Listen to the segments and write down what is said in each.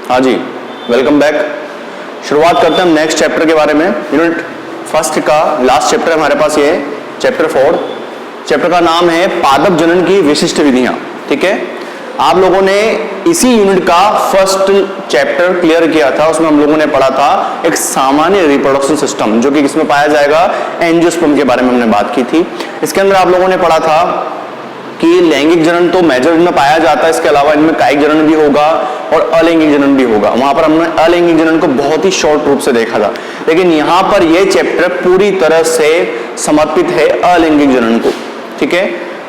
हाँ जी, welcome back. शुरुआत करते हैं हम नेक्स्ट चैप्टर के बारे में। यूनिट फर्स्ट का लास्ट चैप्टर हमारे पास ये चैप्टर 4। चैप्टर का नाम है पादप जनन की विशिष्ट विधियां। ठीक है, आप लोगों ने इसी यूनिट का फर्स्ट चैप्टर क्लियर किया था। उसमें हम लोगों ने पढ़ा था एक सामान्य रिप्रोडक्शन सिस्टम, जो कि किसमें पाया जाएगा, एंजियोस्पर्म के बारे में हमने बात की थी। इसके अंदर आप लोगों ने पढ़ा था कि लैंगिक जनन तो मेजर इनमें पाया जाता है, इसके अलावा इनमें कायिक जनन भी होगा और अलैंगिक जनन भी होगा। वहां पर हमने अलैंगिक जनन को बहुत ही शॉर्ट रूप से देखा था, लेकिन यहां पर यह चैप्टर पूरी तरह से समर्पित है अलैंगिक जनन को। ठीक है,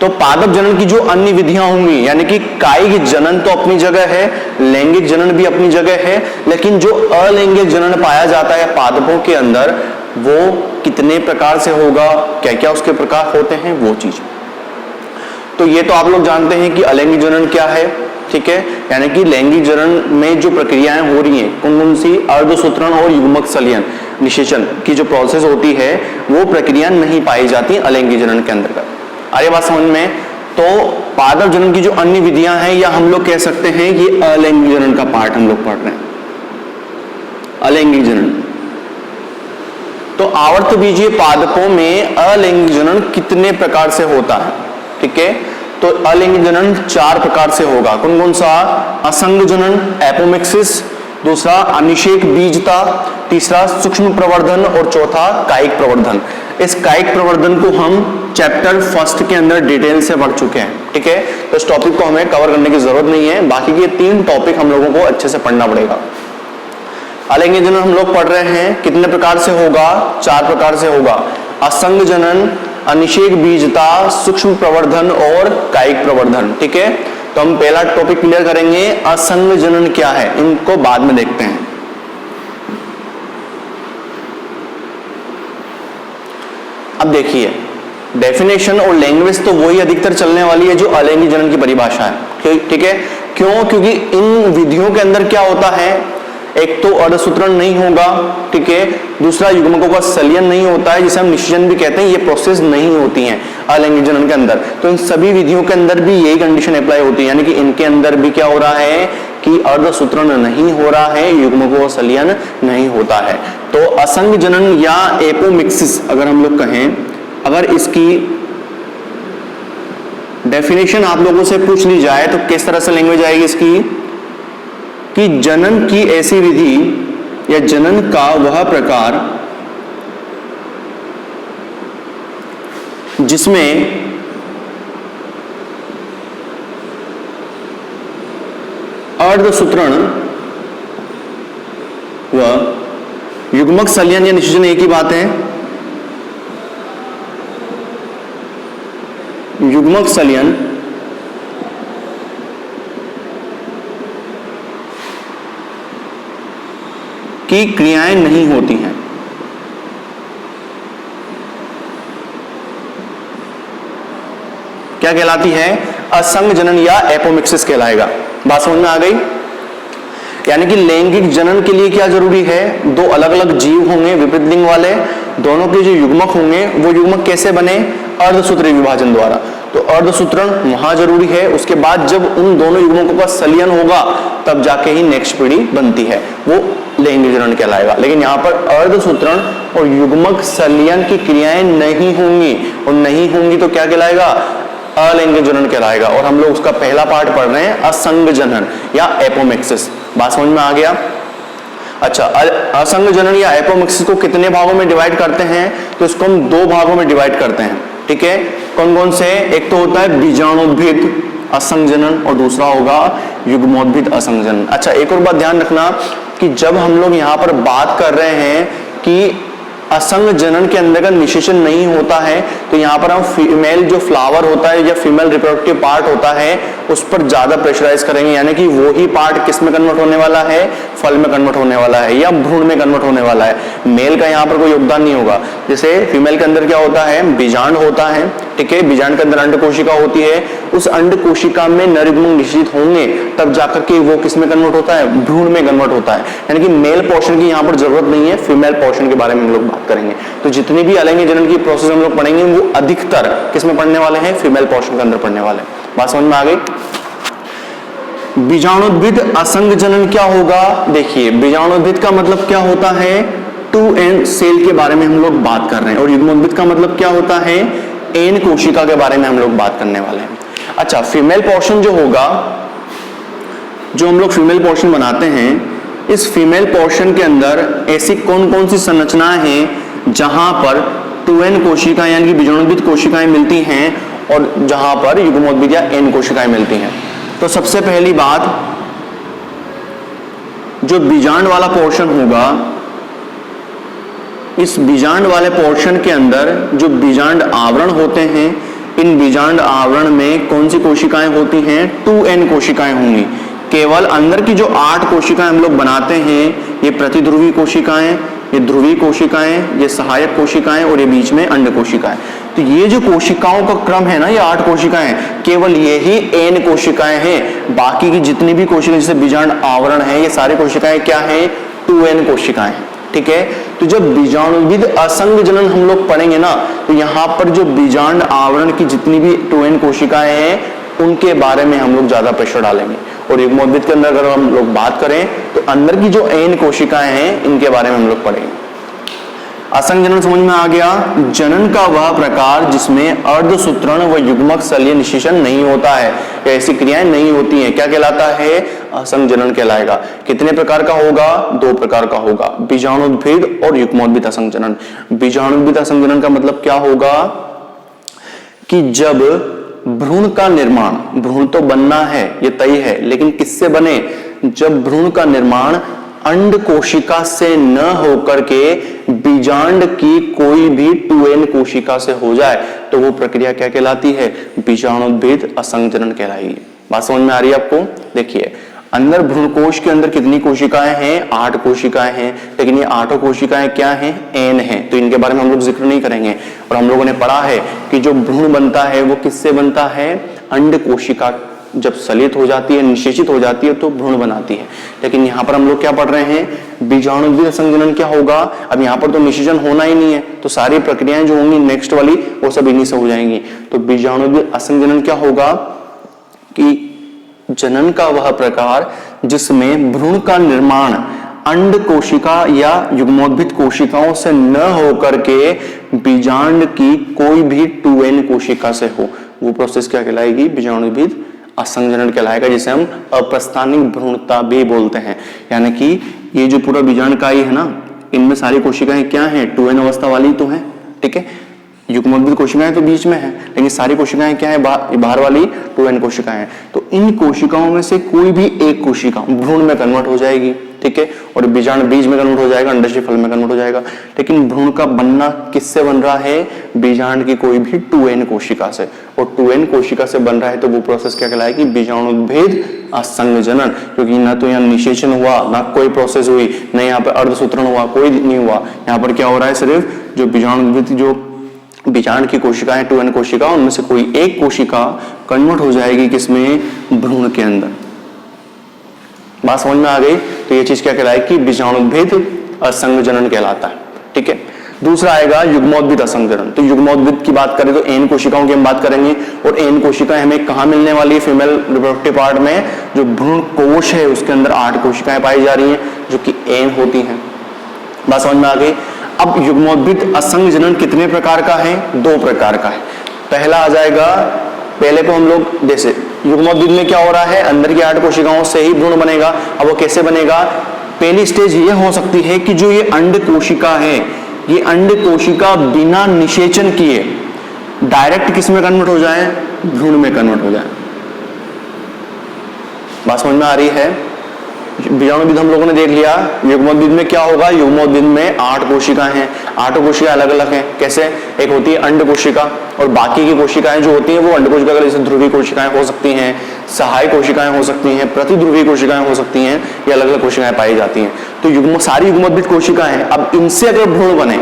तो पादप जनन की जो अन्य विधियां होंगी, यानी कि कायिक जनन तो अपनी जगह है, लैंगिक जनन भी अपनी जगह है, लेकिन जो अलैंगिक जनन पाया जाता है पादपों के अंदर, वो कितने प्रकार से होगा, क्या क्या उसके प्रकार होते हैं, वो चीज। तो ये तो आप लोग जानते हैं कि अलैंगिक जनन क्या है। ठीक है, यानी कि लैंगिक जनन में जो प्रक्रियाएं हो रही हैं, कौन कौन सी, अर्धसूत्रण और युग्मक सलियन निषेचन की जो प्रोसेस होती है, वो प्रक्रिया नहीं पाई जाती अलैंगिक जनन के अंतर्गत। आगे बात समझ में। तो पादप जनन की जो अन्य विधियां हैं, या हम लोग कह सकते हैं कि अलैंगिक जनन का पार्ट हम लोग पढ़ रहे हैं, अलैंगिक जनन। तो आवर्त बीजीय पादपों में अलैंगिक जनन कितने प्रकार से होता है। ठीक है, तो अलैंगिक जनन 4 प्रकार से होगा। कौन कौन सा, असंग जनन, एपोमिक्सिस, दूसरा अनिषेक बीजता, तीसरा सूक्ष्म प्रवर्धन और चौथा कायिक प्रवर्धन। इस कायिक प्रवर्धन को हम चैप्टर फर्स्ट के अंदर डिटेल से पढ़ चुके हैं। ठीक है, तो इस टॉपिक को हमें कवर करने की जरूरत नहीं है, बाकी के 3 टॉपिक हम लोगों को अच्छे से पढ़ना पड़ेगा। अलैंगिक जनन हम लोग पढ़ रहे हैं, कितने प्रकार से होगा, 4 प्रकार से होगा। असंग जनन, अनिषेक बीजता, सूक्ष्म प्रवर्धन और कायिक प्रवर्धन। ठीक है, तो हम पहला टॉपिक क्लियर करेंगे, असंग जनन क्या है, इनको बाद में देखते हैं। अब देखिए, डेफिनेशन और लैंग्वेज तो वही अधिकतर चलने वाली है जो अलैंगिक जनन की परिभाषा है। ठीक है, क्यों, क्योंकि इन विधियों के अंदर क्या होता है, एक तो अर्धसूत्रण नहीं होगा, ठीक है, दूसरा युग्मकों का सलियन नहीं होता है, जिसे हम निषेचन भी कहते हैं, ये प्रोसेस नहीं होती हैं अलैंगिक जनन के अंदर। तो इन सभी विधियों के अंदर भी यही कंडीशन अप्लाई होती है, यानी कि इनके अंदर भी क्या हो रहा है कि अर्धसूत्रण नहीं हो रहा है, युग्मकों का सलियन नहीं होता है। तो असंग जनन या एपोमिक्सिस अगर हम लोग कहें, अगर इसकी डेफिनेशन आप लोगों से पूछ ली जाए तो किस तरह से लैंग्वेज आएगी इसकी, कि जनन की ऐसी विधि या जनन का वह प्रकार जिसमें अर्धसूत्रण व युग्मक सलियन या निषेचन एक ही बात है, युग्मक सलियन की क्रियाएं नहीं होती हैं। क्या कहलाती है, असंग जनन या एपोमिक्सिस कहलाएगा। बात समझ में आ गई। यानी कि लैंगिक जनन के लिए क्या जरूरी है, 2 अलग अलग जीव होंगे विपरीत लिंग वाले, दोनों के जो युग्मक होंगे वो युग्मक कैसे बने, अर्धसूत्री विभाजन द्वारा। तो अर्धसूत्रण वहां जरूरी है, उसके बाद जब उन दोनों युग्मकों का सलियन होगा तब जाके ही नेक्स्ट पीढ़ी बनती है, वो लैंगिक जनन कहलाएगा। लेकिन यहाँ पर अर्धसूत्रण और युग्मक सलियन की क्रियाएं नहीं होंगी, और नहीं होंगी तो क्या कहलाएगा, अलैंगिक जनन कहलाएगा। और हम लोग उसका पहला पार्ट पढ़ रहे हैं, असंग जनन या एपोमिक्सिस। बात समझ में आ गया। अच्छा, असंग जनन या एपोमिक्सिस को कितने भागों में डिवाइड करते हैं, तो इसको हम 2 भागों में डिवाइड करते हैं। ठीक है, कौन कौन से, एक तो होता है बीजाणुद्भिद असंग जनन और दूसरा होगा युग्मोद्भिद असंग जनन। अच्छा, एक और बात ध्यान रखना कि जब हम लोग यहाँ पर बात कर रहे हैं कि असंग जनन के अंतर्गत निषेचन नहीं होता है, तो यहाँ पर हम फीमेल जो फ्लावर होता है या फीमेल रिप्रोडक्टिव पार्ट होता है उस पर ज्यादा प्रेशराइज करेंगे, यानी कि वो ही पार्ट किस में कन्वर्ट होने वाला है, फल में कन्वर्ट होने वाला है या भ्रूण में कन्वर्ट होने वाला है। मेल का यहाँ पर कोई योगदान नहीं होगा। जैसे फीमेल के अंदर क्या होता है, बीजांड होता है, ठीक है, बीजांड के अंदर अंड कोशिका होती है, उस अंड कोशिका में नर युग्मक निश्चित होंगे तब जाकर के वो किस में कन्वर्ट होता है, भ्रूण में कन्वर्ट होता है। यानी कि मेल पोर्शन की यहाँ पर जरूरत नहीं है, फीमेल पोर्शन के बारे में हम लोग बात करेंगे। तो जितनी भी अलैंगिक जनन की प्रोसेस हम लोग पढ़ेंगे वो अधिकतर किस में पढ़ने वाले हैं, फीमेल पोर्शन के अंदर पढ़ने वाले हैं। बात समझ में आ गई। बीजाणुद्भिद असंग जनन क्या होगा? देखिए बीजाणुद्भिद का मतलब क्या होता है? 2n सेल के बारे में हम लोग बात कर रहे हैं, और युग्मोद्भिद का मतलब क्या होता है? n कोशिका के बारे में हम लोग बात करने वाले हैं। अच्छा, फीमेल पोर्शन जो होगा, जो हम लोग फीमेल पोर्शन बनाते हैं, इस फीमेल पोर्शन के अंदर ऐसी कौन कौन सी संरचनाएं हैं जहां पर 2n कोशिकाएं यानी कि बीजाणुद्भिद कोशिकाएं मिलती हैं और जहां पर युग्मोद्भिद या n कोशिकाएं मिलती हैं? तो सबसे पहली बात, जो बीजांड वाला पोर्शन होगा, इस बीजांड वाले पोर्शन के अंदर जो बीजांड आवरण होते हैं, इन बीजांड आवरण में कौन सी कोशिकाएं होती हैं? 2n कोशिकाएं होंगी। केवल अंदर की जो 8 कोशिकाएं हम लोग बनाते हैं, ये प्रतिध्रुवी कोशिकाएं, ये ध्रुवी कोशिकाएं, ये सहायक कोशिकाएं और ये बीच में अंड कोशिकाएं। तो ये जो कोशिकाओं का क्रम है ना, ये 8 कोशिकाएं, केवल ये ही n कोशिकाएं हैं। बाकी की जितनी भी कोशिकाएं जैसे बीजांड आवरण है, ये सारी कोशिकाएं क्या हैं? 2n कोशिकाएं। ठीक है, तो जब बीजाणुद्भिद असंग जनन हम लोग पढ़ेंगे ना, तो यहाँ पर जो बीजांड आवरण की जितनी भी 2n कोशिकाएं हैं, उनके बारे में हम लोग ज्यादा प्रेशर डालेंगे। और युग्मोद्भिद के अंदर अगर हम लोग बात करें, तो अंदर की जो n कोशिकाएं हैं, इनके बारे में हम लोग पढ़ेंगे। असंग जनन समझ में आ गया? जनन का वह प्रकार जिसमें अर्धसूत्रण व युग्मक शल्य निषेचन नहीं होता है, या ऐसी क्रियाएं नहीं होती हैं, क्या कहलाता है? असंग जनन कहलाएगा। कितने प्रकार का होगा? 2 प्रकार का होगा, बीजाणुद्भिद और युग्मोद्भिद असंग जनन। बीजाणुद्भिद असंग जनन का मतलब क्या होगा? कि जब भ्रूण का निर्माण, भ्रूण तो बनना है, ये तय है, लेकिन किससे बने? जब भ्रूण का निर्माण अंड कोशिका से न होकर के बीजांड की कोई भी 2n कोशिका से हो जाए, तो वो प्रक्रिया क्या कहलाती है? बीजाणुद्भिद असंग जनन कहलाएगी। बात समझ में आ रही है आपको? देखिए, अंदर भ्रूणकोश के अंदर कितनी कोशिकाएं हैं? 8 कोशिकाएं हैं, लेकिन ये 8 कोशिकाएं क्या हैं? n हैं, तो इनके बारे में हम लोग जिक्र नहीं करेंगे। और हम लोगों ने पढ़ा है कि जो भ्रूण बनता है वो किससे बनता है? अंड कोशिका जब सलित हो जाती है, निषेचित हो जाती है, तो भ्रूण बनाती है। लेकिन यहाँ पर हम लोग क्या पढ़ रहे हैं? बीजाणुद्भिद असंग जनन क्या होगा? अब यहाँ पर तो निषेचन होना ही नहीं है, तो सारी प्रक्रियाएं जो होंगी नेक्स्ट वाली, वो सब इन्हीं से हो जाएंगी। तो बीजाणुद्भिद असंग जनन क्या होगा? कि जनन का वह प्रकार जिसमें भ्रूण का निर्माण अंड कोशिका या युग्मोद्भिद कोशिकाओं से न होकर के बीजांड की कोई भी 2n कोशिका से हो, वो प्रोसेस क्या कहलाएगी? बीजाणुद्भिद असंग जनन कहलाएगा, जिसे हम अप्रस्थानिक भ्रूणता भी बोलते हैं। यानी कि ये जो पूरा बीजांडकाई है ना, इनमें सारी कोशिकाएं क्या हैं? 2n अवस्था वाली तो हैं। ठीक है, युग्मोद्भिद कोशिकाएं तो बीच में है, लेकिन सारी कोशिकाएं क्या है? बाहर वाली 2n कोशिकाएं हैं। तो इन कोशिकाओं में से कोई भी एक कोशिका भ्रूण में कन्वर्ट हो जाएगी। ठीक है, और बीजांड बीज में कन्वर्ट हो जाएगा, अंडाशय फल में कन्वर्ट हो जाएगा। लेकिन भ्रूण का बनना किससे बन रहा है? बीजांड की कोई भी 2n कोशिका से, और 2n कोशिका से बन रहा है, तो वो प्रोसेस क्या कहलाएगी? बीजाणुद्भिद असंग जनन। क्योंकि ना तो यहाँ निषेचन हुआ, ना कोई प्रोसेस हुई, न यहाँ पे अर्धसूत्रण हुआ, कोई नहीं हुआ। यहाँ पर क्या हो रहा है? सिर्फ जो बीजाणुद्भिद जो बीजांड की कोशिकाएं 2n कोशिका, उनमें से कोई एक कोशिका कन्वर्ट हो जाएगी किसमें? भ्रूण के अंदर। बात समझ में आ गई? तो ये चीज क्या कहलाएगी? बीजाणुद्भिद असंग जनन कहलाता है। ठीक है, दूसरा आएगा युग्मोद्भिद असंग जनन। तो युग्मोद्भिद की बात करें तो n कोशिकाओं की हम बात करेंगे, और n कोशिकाएं हमें कहां मिलने वाली है? फीमेल रिप्रोडक्टिव पार्ट में जो भ्रूण कोश है उसके अंदर 8 कोशिकाएं पाई जा रही हैं, जो कि n होती हैं। बात समझ में आ गई? अब युग्मोद्भिद असंग जनन कितने प्रकार का है? 2 प्रकार का है। पहला आ जाएगा, पहले को हम लोग जैसे युग्मोद्भिद में क्या हो रहा है? अंदर की 8 कोशिकाओं से ही भ्रूण बनेगा। अब वो कैसे बनेगा? पहली स्टेज ये हो सकती है कि जो ये अंड कोशिका है, ये अंड कोशिका बिना निषेचन किए डायरेक्ट किस में कन्वर्ट हो जाए? भ्रूण में कन्वर्ट हो जाए। बात समझ में आ रही है? बीजाणुद्भिद हम लोगों ने देख लिया। युग्मोद्भिद में क्या होगा? युग्मोद्भिद में 8 कोशिकाएं हैं। 8 कोशिकाएं अलग अलग हैं। कैसे? एक होती है अंड कोशिका, और बाकी की कोशिकाएं जो होती हैं वो अंड कोशिका, जैसे ध्रुवी कोशिकाएं हो सकती हैं, सहायक कोशिकाएं हो सकती हैं, प्रतिध्रुवी कोशिकाएं हो सकती हैं, ये अलग अलग कोशिकाएं पाई जाती हैं। तो सारी युग्मोद्भिद कोशिकाएं, अब इनसे अगर भ्रूण बने,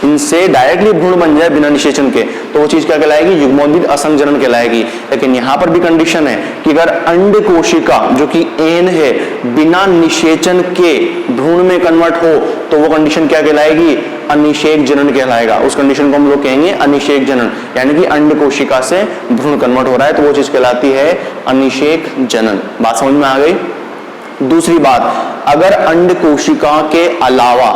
इनसे डायरेक्टली भ्रूण बन जाए बिना निषेचन के, तो वो चीज क्या कहलाएगी? युग्मोद्भिद असंग जनन कहलाएगी। लेकिन यहां पर भी कंडीशन है कि अगर अंड कोशिका जो कि n है बिना निषेचन के भ्रूण में कन्वर्ट हो, तो वो कंडीशन क्या कहलाएगी? अनिषेक जनन कहलाएगा। उस कंडीशन को हम लोग कहेंगे अनिषेक जनन, यानी कि अंड कोशिका से भ्रूण कन्वर्ट हो रहा है तो वो चीज कहलाती है अनिषेक जनन। बात समझ में आ गई। दूसरी बात, अगर अंड कोशिका के अलावा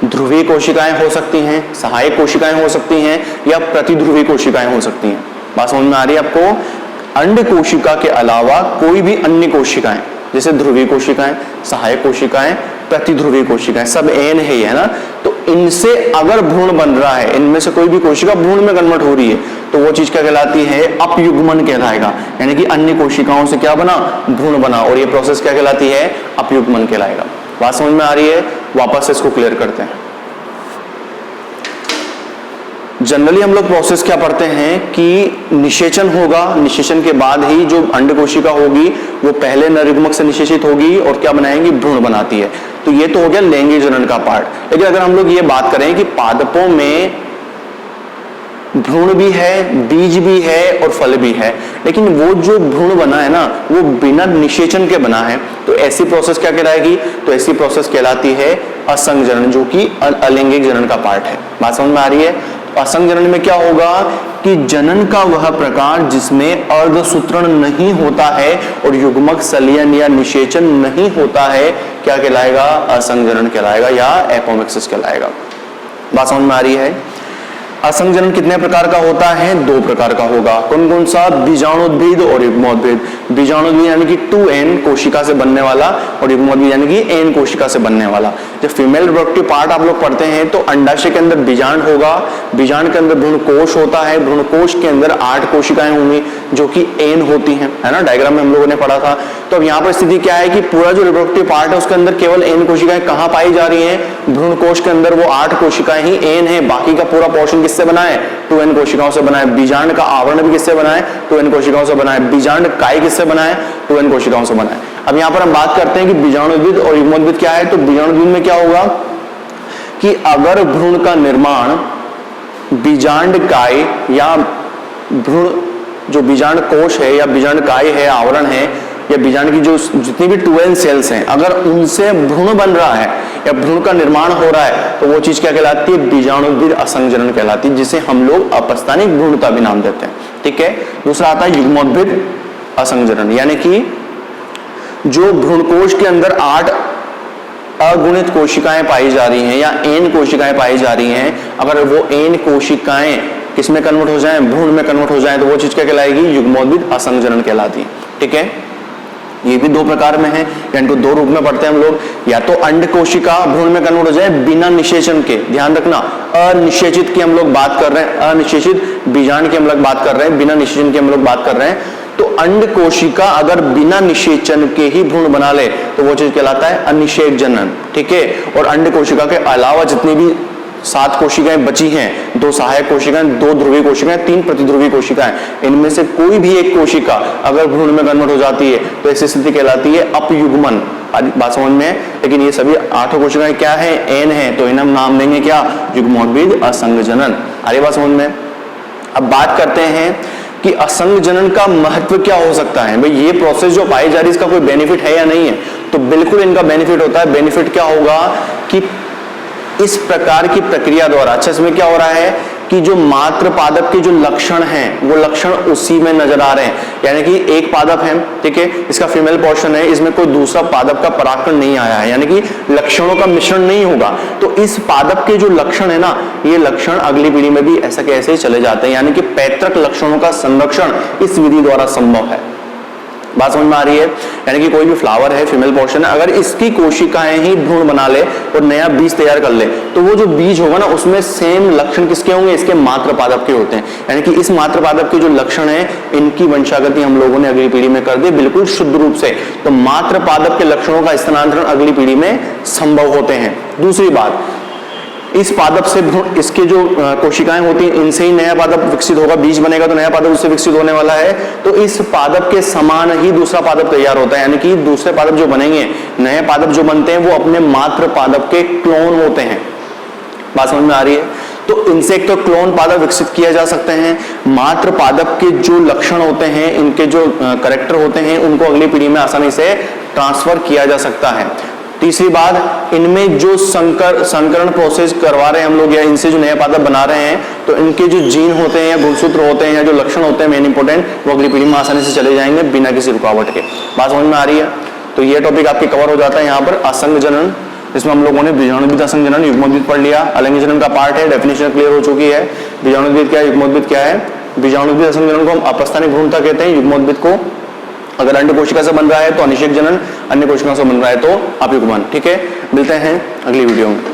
ध्रुवीय कोशिकाएं हो सकती हैं, सहायक कोशिकाएं हो सकती हैं या प्रतिध्रुवी कोशिकाएं हो सकती हैं। बात समझ में आ रही है आपको। अंड कोशिका के अलावा कोई भी अन्य कोशिकाएं जैसे ध्रुवीय कोशिकाएं, सहायक कोशिकाएं, प्रतिध्रुवीय कोशिकाएं, सब एन है ना, तो इनसे अगर भ्रूण बन रहा है, इनमें से कोई भी कोशिका भ्रूण में कन्वर्ट हो रही है तो वो चीज क्या कहलाती है, अपयुग्मन कहलाएगा। यानी कि अन्य कोशिकाओं से क्या बना, भ्रूण बना, और ये प्रोसेस क्या कहलाती है, अपयुग्मन कहलाएगा। बात समझ में आ रही है। वापस से इसको क्लियर करते हैं। जनरली हम लोग प्रोसेस क्या पढ़ते हैं कि निषेचन होगा, निषेचन के बाद ही जो अंड कोशिका होगी वो पहले नरयुग्मक से निषेचित होगी और क्या बनाएंगी, भ्रूण बनाती है। तो ये तो हो गया लैंगिक जनन का पार्ट। लेकिन अगर हम लोग ये बात करें कि पादपों में भ्रूण भी है, बीज भी है और फल भी है, लेकिन वो जो भ्रूण बना है ना वो बिना निषेचन के बना है, तो ऐसी प्रोसेस क्या कहलाएगी, तो ऐसी प्रोसेस कहलाती है असंग जनन, जो कि अलैंगिक जनन का पार्ट है। बात समझ में आ रही है। असंग जनन में क्या होगा कि जनन का वह प्रकार जिसमें अर्धसूत्रण नहीं होता है और युग्मक संलयन या निषेचन नहीं होता है क्या कहलाएगा, असंग जनन कहलाएगा या एपोमिक्सिस कहलाएगा। बात समझ में आ रही है। असंग जनन कितने प्रकार का होता है, 2 प्रकार का होगा। कौन कौन सा, बीजाणुद्भिद और युग्मोद्भिद। बीजाणुद्भिद यानी कि 2n कोशिका से बनने वाला और युग्मोद्भिद यानी कि n कोशिका से बनने वाला। जब फीमेल रिप्रोडक्टिव पार्ट आप लोग पढ़ते हैं तो अंडाशय के अंदर बीजांड होगा, बीजांड के अंदर भ्रूण कोश होता है, भ्रूण कोश के अंदर 8 कोशिकाएं होंगी जो कि n होती हैं, है ना, डायग्राम में हम लोगों ने पढ़ा था। तो अब यहाँ पर स्थिति क्या है कि पूरा जो रिप्रोडक्टिव पार्ट है उसके अंदर केवल n कोशिकाएं कहाँ पाई जा रही हैं, भ्रूण कोश के अंदर वो 8 कोशिकाएं ही n है, बाकी का पूरा पोर्शन किससे बना है, 2n कोशिकाओं से बना है। बीजांड का आवरण भी किससे बना है, 2n कोशिकाओं से बना है। बीजांड काय किससे बना है, 2n कोशिकाओं से बना है। अब यहाँ पर हम बात करते हैं कि बीजाणुद्भिद और युग्मोद्भिद क्या है। तो बीजाणुद्भिद में क्या होगा कि अगर भ्रूण का निर्माण बीजांड काय या भ्रूण जो बीजांड कोश है या बीजांड काय है, आवरण है, या बीजांड की जो जितनी भी 2n सेल्स हैं अगर उनसे भ्रूण बन रहा है या भ्रूण का निर्माण हो रहा है तो वो चीज क्या कहलाती है, बीजाणुद्भिद असंग जनन कहलाती है, जिसे हम लोग अपस्थानिक भ्रूणता भी नाम देते हैं। ठीक है। दूसरा आता है युग्मोद्भिद असंग जनन, यानी कि जो भ्रूणकोश के अंदर 8 अगुणित कोशिकाएं पाई जा रही हैं या n कोशिकाएं पाई जा रही हैं, अगर वो n कोशिकाएं किसमें कन्वर्ट हो जाएं, भ्रूण में कन्वर्ट हो जाएं, तो वो चीज क्या कहलाएगी, युग्मोद्भिद असंग जनन कहलाती है। ठीक है। ये भी 2 प्रकार में है, इनको 2 रूप में पढ़ते हैं हम लोग। या तो अंड कोशिका भ्रूण में कन्वर्ट हो जाए बिना निषेचन के, ध्यान रखना अनिषेचित की हम लोग बात कर रहे हैं, अनिषेचित बीजांड की हम लोग बात कर रहे हैं, बिना निषेचन की हम लोग बात कर रहे हैं। तो अंड कोशिका अगर बिना निषेचन के ही भ्रूण बना ले तो वो चीज कहलाता है अनिषेक जनन। ठीक है। और अंड कोशिका के अलावा जितनी भी 7 कोशिकाएं बची हैं, 2 सहायक कोशिकाएं, 2 ध्रुवीय कोशिकाएं, 3 प्रतिध्रुवीय कोशिकाएं, इनमें से कोई भी एक कोशिका अगर भ्रूण में कन्वर्ट हो जाती है तो ऐसी स्थिति कहलाती है अपयुग्मन। बात समझ में है। लेकिन ये सभी 8 कोशिकाएं क्या है, n है, तो इन्हें हम नाम देंगे क्या, युग्मोद्भिद असंग जनन। अरे बात समझ में। अब बात करते हैं कि असंग जनन का महत्व क्या हो सकता है। भाई ये प्रोसेस जो पाई जा रही है इसका कोई बेनिफिट है या नहीं है, तो बिल्कुल इनका बेनिफिट होता है। बेनिफिट क्या होगा कि इस प्रकार की प्रक्रिया द्वारा, अच्छा इसमें क्या हो रहा है कि जो मात्र पादप के जो लक्षण हैं वो लक्षण उसी में नजर आ रहे हैं। यानी कि एक पादप है, ठीक है, इसका फीमेल पोर्शन है, इसमें कोई दूसरा पादप का परागकण नहीं आया है, यानी कि लक्षणों का मिश्रण नहीं होगा। तो इस पादप के जो लक्षण है ना, ये लक्षण अगली पीढ़ी में भी ऐसा कैसे ही चले जाते हैं, यानी कि पैतृक लक्षणों का संरक्षण इस विधि द्वारा संभव है। बात समझ में आ रही है। यानी कि कोई भी फ्लावर है, फीमेल पोर्शन है, अगर इसकी कोशिकाएं ही भ्रूण बना ले और नया बीज तैयार कर ले तो वो जो बीज होगा ना उसमें सेम लक्षण किसके होंगे, इसके मात्र पादप के होते हैं। यानी कि इस मात्र पादप के जो लक्षण है इनकी वंशागति हम लोगों ने अगली पीढ़ी में कर दी बिल्कुल शुद्ध रूप से। तो मात्र पादप के लक्षणों का स्थानांतरण अगली पीढ़ी में संभव होते हैं। दूसरी बात, इस पादप से इसके जो कोशिकाएं होती हैं इनसे ही नया पादप विकसित होगा, बीज बनेगा तो नया पादप उससे विकसित होने वाला है। तो इस पादप के समान ही दूसरा पादप तैयार होता है, यानी कि दूसरे पादप जो बनेंगे, नए पादप जो बनते हैं वो अपने मात्र पादप के क्लोन होते हैं। बात समझ में आ रही है। तो इनसे एक तो क्लोन पादप विकसित किया जा सकते हैं, मात्र पादप के जो लक्षण होते हैं, इनके जो कैरेक्टर होते हैं, उनको अगली पीढ़ी में आसानी से ट्रांसफर किया जा सकता है। तीसरी बात, इनमें जो संकरण प्रोसेस करवा रहे हैं हम लोग या इनसे जो नया पादप बना रहे हैं, तो इनके जो जीन होते हैं या गुणसूत्र होते हैं या जो लक्षण होते हैं मेन इंपॉर्टेंट, वो अगली पीढ़ी में आसानी से चले जाएंगे बिना किसी रुकावट के। बात समझ में आ रही है? तो ये टॉपिक आपके कवर हो जाता है यहाँ पर असंग जनन, जिसमें हम लोगों ने बीजाणुद्भिद, असंग जनन, युग्मोद्भिद पढ़ लिया। अलैंगिक जनन का पार्ट है, डेफिनेशन क्लियर हो चुकी है। बीजाणुद्भिद क्या है, युग्मोद्भिद क्या है। बीजाणुद्भिद असंग जनन को हम अपस्थानिक भ्रूणता कहते हैं। युग्मोद्भिद को अगर अंड कोशिका से बन रहा है तो अनिषेक जनन, अन्य कोशिकाओं से बन रहा है तो अयुग्मन। ठीक है, मिलते हैं अगली वीडियो में।